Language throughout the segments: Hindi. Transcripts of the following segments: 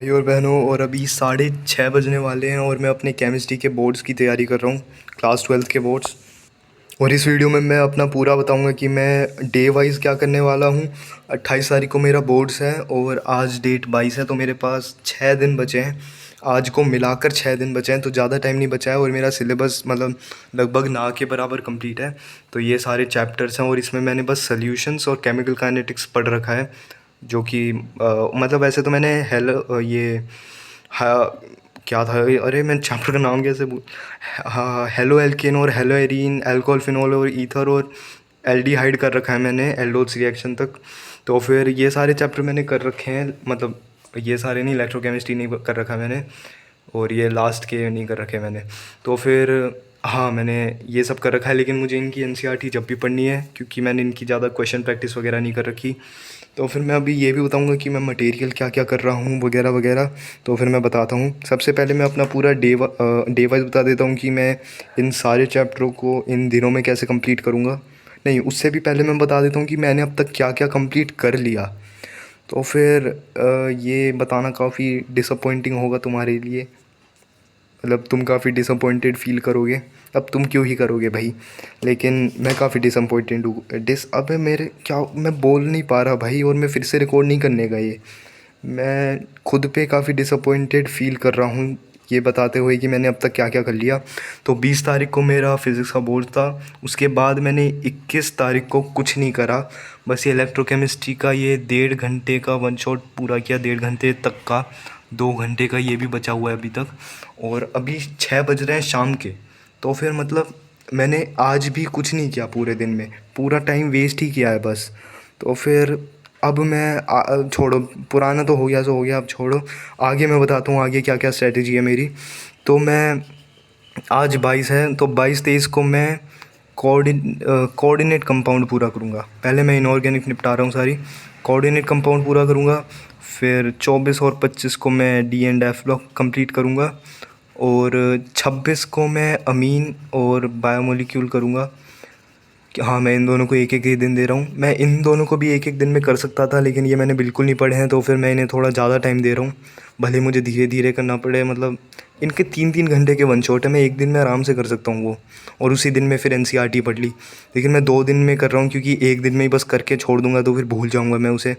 भाई और बहनों, और अभी 6:30 बजने वाले हैं और मैं अपने केमिस्ट्री के बोर्ड्स की तैयारी कर रहा हूँ। क्लास ट्वेल्थ के बोर्ड्स। और इस वीडियो में मैं अपना पूरा बताऊँगा कि मैं डे वाइज़ क्या करने वाला हूँ। 28 तारीख को मेरा बोर्ड्स है और आज डेट 22 है, तो मेरे पास 6 दिन बचे हैं। आज को मिलाकर 6 दिन बचे हैं, तो ज़्यादा टाइम नहीं बचा है और मेरा सिलेबस मतलब लगभग ना के बराबर कंप्लीट है। तो ये सारे चैप्टर्स हैं और इसमें मैंने बस सॉल्यूशंस और केमिकल काइनेटिक्स पढ़ रखा है, जो कि मतलब वैसे तो मैंने हाँ, क्या था अरे मैं चैप्टर का नाम कैसे भूल। हाँ, हेलो एल्केन और हेलो एरीन, अल्कोहल फिनॉल और ईथर और एल्डिहाइड कर रखा है मैंने, एल्डोज रिएक्शन तक। तो फिर ये सारे चैप्टर मैंने कर रखे हैं, मतलब ये सारे नहीं, इलेक्ट्रोकेमिस्ट्री नहीं कर रखा मैंने, और ये लास्ट के नहीं कर रखे मैंने। तो फिर हाँ, मैंने ये सब कर रखा है, लेकिन मुझे इनकी एनसीईआरटी जब भी पढ़नी है, क्योंकि मैंने इनकी ज़्यादा क्वेश्चन प्रैक्टिस वगैरह नहीं कर रखी। तो फिर मैं अभी ये भी बताऊंगा कि मैं मटेरियल क्या क्या कर रहा हूँ वगैरह वगैरह। तो फिर मैं बताता हूँ। सबसे पहले मैं अपना पूरा डे वाइज बता देता हूँ कि मैं इन सारे चैप्टरों को इन दिनों में कैसे कंप्लीट करूँगा। नहीं, उससे भी पहले मैं बता देता हूँ कि मैंने अब तक क्या क्या कंप्लीट कर लिया। तो फिर ये बताना काफ़ी डिसअपॉइंटिंग होगा तुम्हारे लिए, मतलब तुम काफ़ी डिसअपॉइंटेड फील करोगे। अब तुम क्यों ही करोगे भाई, लेकिन मैं काफ़ी डिसअपॉइंटेड हूँ। अबे मेरे क्या, मैं बोल नहीं पा रहा भाई, और मैं फिर से रिकॉर्ड नहीं करने का ये। मैं खुद पे काफ़ी डिसअपॉइंटेड फील कर रहा हूँ ये बताते हुए कि मैंने अब तक क्या क्या कर लिया। तो 20 तारीख को मेरा फ़िज़िक्स का बोर्ड था। उसके बाद मैंने 21 तारीख को कुछ नहीं करा, बस ये इलेक्ट्रोकेमिस्ट्री का ये 1.5 घंटे का वन शॉट पूरा किया, 1.5 घंटे तक का। 2 घंटे का ये भी बचा हुआ है अभी तक, और अभी 6 बज रहे हैं शाम के। तो फिर मतलब मैंने आज भी कुछ नहीं किया पूरे दिन में, पूरा टाइम वेस्ट ही किया है बस। तो फिर अब मैं छोड़ो, पुराना तो हो गया सो हो गया, अब छोड़ो। आगे मैं बताता हूँ आगे क्या क्या स्ट्रेटजी है मेरी। तो मैं आज 22 है, तो 22-23 को मैं कोऑर्डिनेट कंपाउंड पूरा करूँगा। पहले मैं इनऑर्गेनिक निपटा रहा हूँ सारी, कोऑर्डिनेट कंपाउंड पूरा करूँगा। फिर 24 और 25 को मैं D and F block complete करूँगा, और 26 को मैं अमीन और बायोमोलिक्यूल करूँगा। कि हाँ, मैं इन दोनों को एक एक ही दिन दे रहा हूँ। मैं इन दोनों को भी एक एक दिन में कर सकता था, लेकिन ये मैंने बिल्कुल नहीं पढ़े हैं, तो फिर मैं इन्हें थोड़ा ज़्यादा टाइम दे रहा हूँ। भले मुझे धीरे धीरे करना पड़े, मतलब इनके 3-3 घंटे के वन शॉट है, मैं एक दिन में आराम से कर सकता हूँ वो, और उसी दिन में फिर एनसीईआरटी पढ़ ली। लेकिन मैं 2 दिन में कर रहा हूँ, क्योंकि एक दिन में ही बस करके छोड़ दूँगा तो फिर भूल जाऊँगा मैं उसे।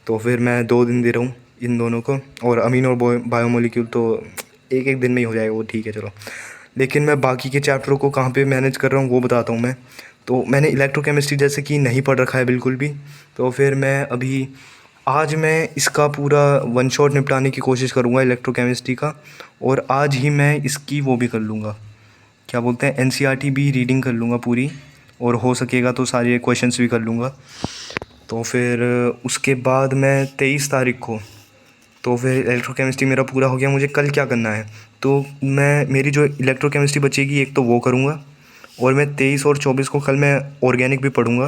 तो फिर मैं 2 दिन दे रहा हूँ इन दोनों को, और अमीन और बायोमोलिक्यूल तो एक एक दिन में ही हो जाएगा वो, ठीक है चलो। लेकिन मैं बाकी के चैप्टरों को कहाँ पे मैनेज कर रहा हूँ वो बताता हूँ मैं। तो मैंने इलेक्ट्रोकेमिस्ट्री जैसे कि नहीं पढ़ रखा है बिल्कुल भी। तो फिर मैं अभी आज मैं इसका पूरा वन शॉट निपटाने की कोशिश करूँगा इलेक्ट्रोकेमिस्ट्री का, और आज ही मैं इसकी वो भी कर लूँगा, क्या बोलते हैं, एनसीईआरटी भी रीडिंग कर लूँगा पूरी, और हो सकेगा तो सारे क्वेश्चंस भी कर लूँगा। तो फिर उसके बाद मैं 23 तारीख को, तो फिर इलेक्ट्रोकेमिस्ट्री मेरा पूरा हो गया। मुझे कल क्या करना है, तो मैं मेरी जो इलेक्ट्रोकेमिस्ट्री बचेगी एक तो वो करूँगा, और मैं 23 और 24 को कल मैं ऑर्गेनिक भी पढ़ूँगा।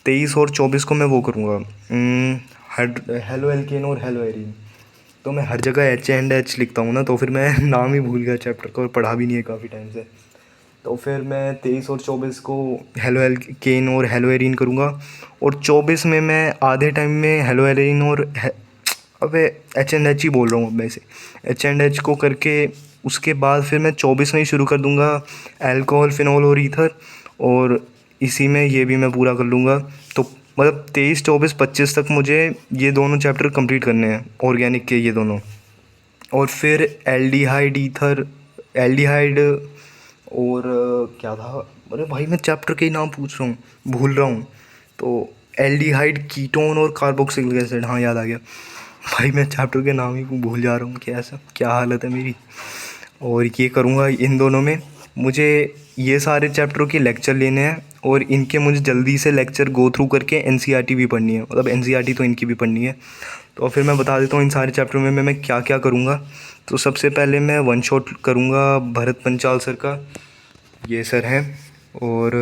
23 और 24 को मैं वो करूँगा, हेलो एल्केन और हेलो एरीन। तो मैं हर जगह एच एंड एच लिखता हूँ ना, तो फिर मैं नाम ही भूल गया चैप्टर का, और पढ़ा भी नहीं है काफ़ी टाइम से। तो फिर मैं 23 और 24 को हेलो एल्केन और हेलो एरीन करूँगा, और 24 में मैं आधे टाइम में हेलो एरीन और अबे एच एंड एच ही बोल रहा हूँ अब मैं इसे, एच एंड एच को करके उसके बाद फिर मैं 24 में ही शुरू कर दूँगा अल्कोहल फिनॉल और ईथर, और इसी में ये भी मैं पूरा कर लूँगा। तो मतलब 23 24 25 तक मुझे ये दोनों चैप्टर कंप्लीट करने हैं, ऑर्गेनिक के ये दोनों। और फिर एल्डिहाइड ईथर, एल्डिहाइड और क्या था, अरे भाई मैं चैप्टर के ही नाम पूछ रहा हूँ, भूल रहा हूँ। तो एल्डिहाइड कीटोन और कार्बोक्सिलिक एसिड, हाँ याद आ गया। भाई मैं चैप्टर के नाम ही भूल जा रहा हूँ, क्या ऐसा क्या हालत है मेरी। और ये करूँगा इन दोनों में। मुझे ये सारे चैप्टरों के लेक्चर लेने हैं, और इनके मुझे जल्दी से लेक्चर गो थ्रू करके एनसीईआरटी भी पढ़नी है, मतलब एनसीईआरटी तो इनकी भी पढ़नी है। तो फिर मैं बता देता हूँ इन सारे चैप्टरों में मैं क्या क्या करूँगा। तो सबसे पहले मैं वन शॉट करूँगा भरत पंचाल सर का, ये सर हैं। और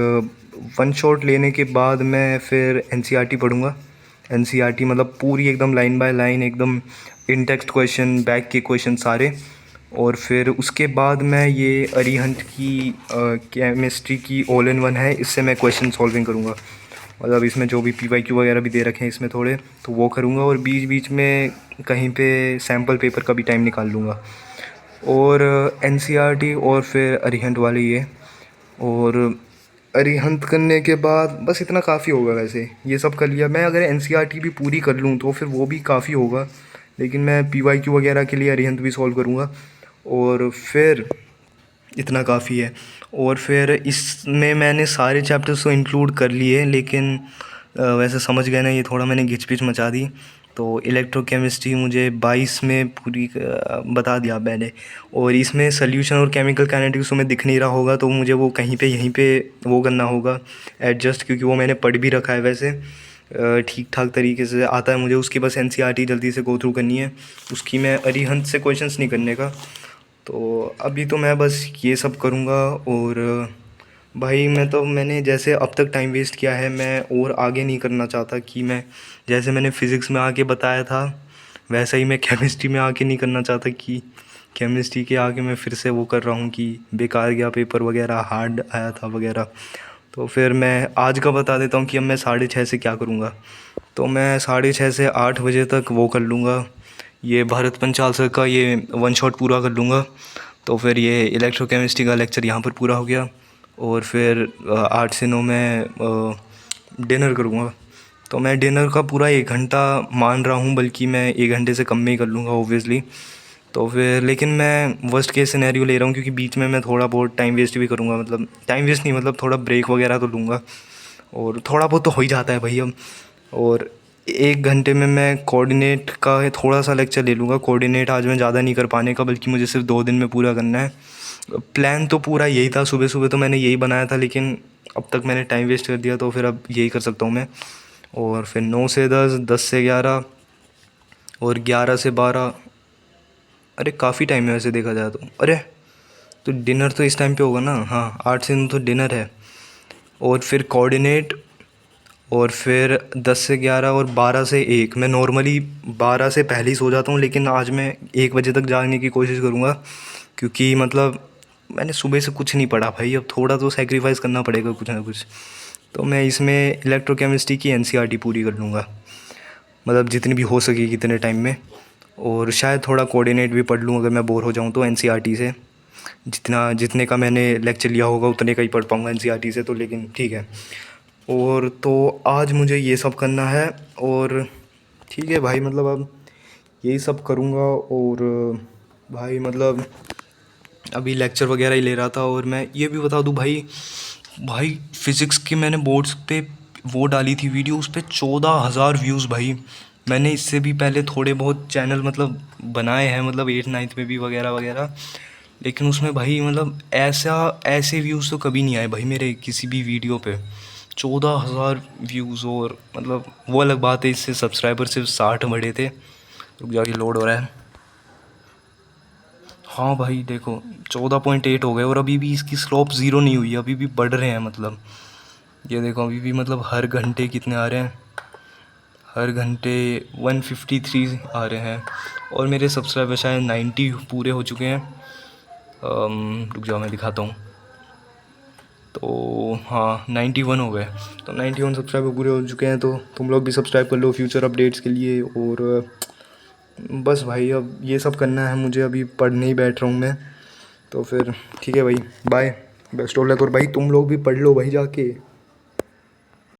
वन शॉट लेने के बाद मैं फिर एनसीईआरटी पढ़ूँगा। एनसीईआरटी मतलब पूरी एकदम लाइन बाय लाइन, एकदम इन टेक्स्ट क्वेश्चन, बैक के क्वेश्चन सारे। और फिर उसके बाद मैं ये अरिहंत की केमिस्ट्री की ऑल इन वन है, इससे मैं क्वेश्चन सॉल्विंग करूँगा। मतलब इसमें जो भी PYQ वगैरह भी दे रखे हैं इसमें थोड़े, तो वो करूँगा और बीच बीच में कहीं पे सैम्पल पेपर का भी टाइम निकाल लूँगा। और NCERT और फिर अरिहंत वाले ये, और अरिहंत करने के बाद बस इतना काफ़ी होगा। वैसे ये सब कर लिया मैं, अगर NCERT भी पूरी कर लूँ तो फिर वो भी काफ़ी होगा, लेकिन मैं PYQ वगैरह के लिए अरिहंत भी सॉल्व करूँगा और फिर इतना काफ़ी है। और फिर इसमें मैंने सारे चैप्टर्स तो इंक्लूड कर लिए, लेकिन वैसे समझ गए ना, ये थोड़ा मैंने घिच-पिच मचा दी। तो इलेक्ट्रोकेमिस्ट्री मुझे 22 में पूरी बता दिया मैंने, और इसमें सॉल्यूशन और केमिकल काइनेटिक्स में दिख नहीं रहा होगा, तो मुझे वो कहीं पे यहीं पे वो करना होगा एडजस्ट, क्योंकि वो मैंने पढ़ भी रखा है वैसे ठीक ठाक तरीके से आता है मुझे। उसकी बस NCERT जल्दी से गो थ्रू करनी है, उसकी मैं अरिहंत से क्वेश्चंस नहीं करने का। तो अभी तो मैं बस ये सब करूँगा। और भाई मैंने जैसे अब तक टाइम वेस्ट किया है, मैं और आगे नहीं करना चाहता कि मैं जैसे मैंने फ़िज़िक्स में आके बताया था वैसा ही मैं केमिस्ट्री में आके नहीं करना चाहता कि केमिस्ट्री के आगे मैं फिर से वो कर रहा हूँ कि बेकार गया पेपर वगैरह, हार्ड आया था वगैरह। तो फिर मैं आज का बता देता हूँ कि अब मैं 6:30 से क्या करूँगा। तो मैं 6:30 से 8 बजे तक वो कर लूँगा, ये भारत पंचाल सर का ये वन शॉट पूरा कर लूँगा। तो फिर ये इलेक्ट्रोकेमिस्ट्री का लेक्चर यहाँ पर पूरा हो गया, और फिर 8 से 9 मैं डिनर करूँगा। तो मैं डिनर का पूरा 1 घंटा मान रहा हूँ, बल्कि मैं 1 घंटे से कम में ही कर लूँगा ऑब्वियसली। तो फिर लेकिन मैं वर्स्ट केस सिनेरियो ले रहा हूँ, क्योंकि बीच में मैं थोड़ा बहुत टाइम वेस्ट भी करूँगा, मतलब टाइम वेस्ट नहीं, मतलब थोड़ा ब्रेक वगैरह तो लूँगा, और थोड़ा बहुत तो हो ही जाता है भाई अब। और 1 घंटे में मैं कोऑर्डिनेट का थोड़ा सा लेक्चर ले लूँगा। कोऑर्डिनेट आज मैं ज़्यादा नहीं कर पाने का, बल्कि मुझे सिर्फ 2 दिन में पूरा करना है। प्लान तो पूरा यही था, सुबह सुबह तो मैंने यही बनाया था, लेकिन अब तक मैंने टाइम वेस्ट कर दिया, तो फिर अब यही कर सकता हूँ मैं। और फिर 9 से 10, 10 से 11 और 11 से 12। अरे काफ़ी टाइम है वैसे देखा जाए तो। अरे तो डिनर तो इस टाइम पे होगा ना, हाँ 8 से 9 तो डिनर है। और फिर कोऑर्डिनेट, और फिर 10 से 11 और 12 से 1। मैं नॉर्मली 12 से पहले ही सो जाता हूँ, लेकिन आज मैं 1 बजे तक जागने की कोशिश करूँगा, क्योंकि मतलब मैंने सुबह से कुछ नहीं पढ़ा भाई, अब थोड़ा तो सेक्रीफाइस करना पड़ेगा कुछ ना कुछ। तो मैं इसमें इलेक्ट्रोकेमिस्ट्री की NCERT पूरी कर लूँगा, मतलब जितनी भी हो सकेगी इतने टाइम में। और शायद थोड़ा कोऑर्डिनेट भी पढ़ लूँ, अगर मैं बोर हो जाऊँ तो NCERT से। जितने का मैंने लेक्चर लिया होगा उतने का ही पढ़ पाऊँगा NCERT से, तो लेकिन ठीक है। और तो आज मुझे ये सब करना है, और ठीक है भाई, मतलब अब यही सब करूँगा। और भाई मतलब अभी लेक्चर वगैरह ही ले रहा था। और मैं ये भी बता दूँ भाई, फ़िज़िक्स की मैंने बोर्ड्स पे वो डाली थी वीडियो, उस पे 14,000 व्यूज़ भाई। मैंने इससे भी पहले थोड़े बहुत चैनल मतलब बनाए हैं, मतलब 8th 9th में भी वगैरह वगैरह, लेकिन उसमें भाई मतलब ऐसे व्यूज़ तो कभी नहीं आए भाई मेरे किसी भी वीडियो पे। 14,000 व्यूज़, और मतलब वो अलग बात है, इससे सब्सक्राइबर सिर्फ 60 बढ़े थे। रुक जाके लोड हो रहा है। हाँ भाई देखो 14.8 हो गए, और अभी भी इसकी स्लोप ज़ीरो नहीं हुई है, अभी भी बढ़ रहे हैं। मतलब ये देखो अभी भी मतलब हर घंटे कितने आ रहे हैं, हर घंटे 153 आ रहे हैं। और मेरे सब्सक्राइबर शायद 90 पूरे हो चुके हैं। रुक जाओ मैं दिखाता हूँ। तो हाँ 91 हो गए, तो 91 सब्सक्राइबर पूरे हो चुके हैं। तो तुम लोग भी सब्सक्राइब कर लो फ्यूचर अपडेट्स के लिए। और बस भाई अब ये सब करना है मुझे, अभी पढ़ने ही बैठ रहा हूँ मैं। तो फिर ठीक है भाई, बाय, बेस्ट ऑफ लक। और भाई तुम लोग भी पढ़ लो भाई जाके।